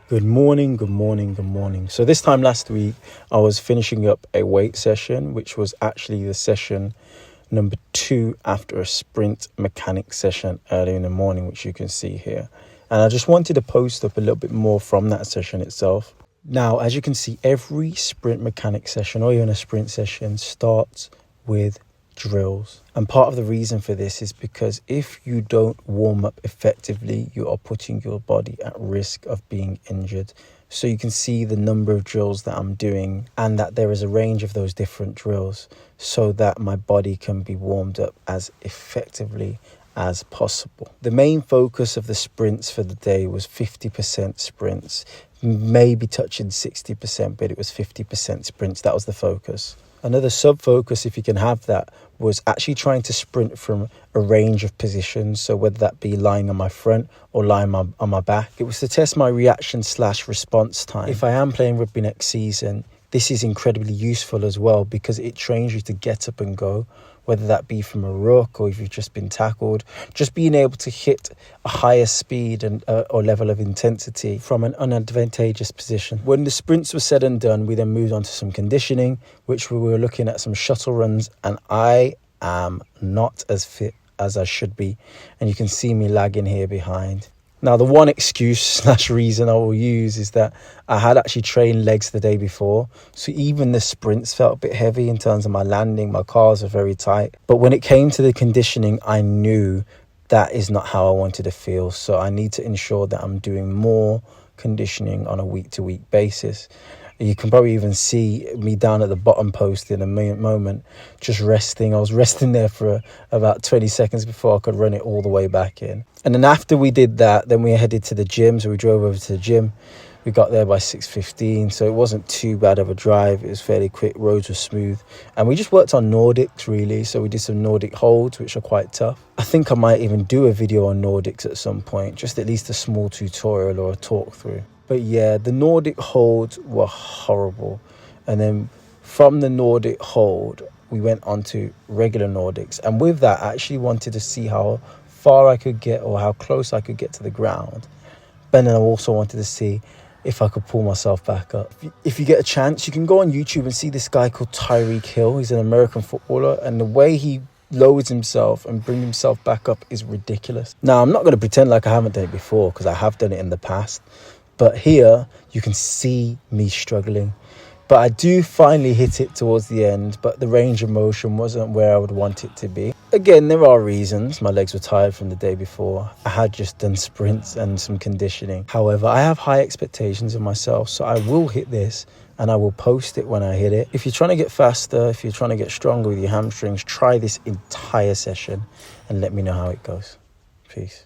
Good morning, good morning, good morning. So this time last week, I was finishing up a weight session, which was actually the session number 2 after a sprint mechanics session early in the morning, which you can see here. And I just wanted to post up a little bit more from that session itself. Now, as you can see, every sprint mechanics session or even a sprint session starts with drills. And part of the reason for this is because if you don't warm up effectively, you are putting your body at risk of being injured. So you can see the number of drills that I'm doing and that there is a range of those different drills so that my body can be warmed up as effectively as possible. The main focus of the sprints for the day was 50% sprints, maybe touching 60%, but it was 50% sprints. That was the focus. Another sub-focus, if you can have that, was actually trying to sprint from a range of positions. So whether that be lying on my front or lying on my back. It was to test my reaction/response time. If I am playing rugby next season, this is incredibly useful as well because it trains you to get up and go, whether that be from a ruck or if you've just been tackled. Just being able to hit a higher speed and or level of intensity from an unadvantageous position. When the sprints were said and done, we then moved on to some conditioning, which we were looking at some shuttle runs, and I am not as fit as I should be. And you can see me lagging here behind. Now, the one excuse/reason I will use is that I had actually trained legs the day before. So even the sprints felt a bit heavy in terms of my landing. My calves are very tight. But when it came to the conditioning, I knew that is not how I wanted to feel. So I need to ensure that I'm doing more conditioning on a week-to-week basis. You can probably even see me down at the bottom post in a moment, just resting. I was resting there for about 20 seconds before I could run it all the way back in. And then after we did that, then we headed to the gym. So we drove over to the gym. We got there by 6:15, so it wasn't too bad of a drive. It was fairly quick. Roads were smooth. And we just worked on Nordics, really. So we did some Nordic holds, which are quite tough. I think I might even do a video on Nordics at some point, just at least a small tutorial or a talk through. But yeah, the Nordic holds were horrible. And then from the Nordic hold, we went on to regular Nordics. And with that, I actually wanted to see how far I could get or how close I could get to the ground. But then I also wanted to see if I could pull myself back up. If you get a chance, you can go on YouTube and see this guy called Tyreek Hill. He's an American footballer. And the way he lowers himself and brings himself back up is ridiculous. Now, I'm not going to pretend like I haven't done it before because I have done it in the past. But here, you can see me struggling. But I do finally hit it towards the end, but the range of motion wasn't where I would want it to be. Again, there are reasons. My legs were tired from the day before. I had just done sprints and some conditioning. However, I have high expectations of myself, so I will hit this and I will post it when I hit it. If you're trying to get faster, if you're trying to get stronger with your hamstrings, try this entire session and let me know how it goes. Peace.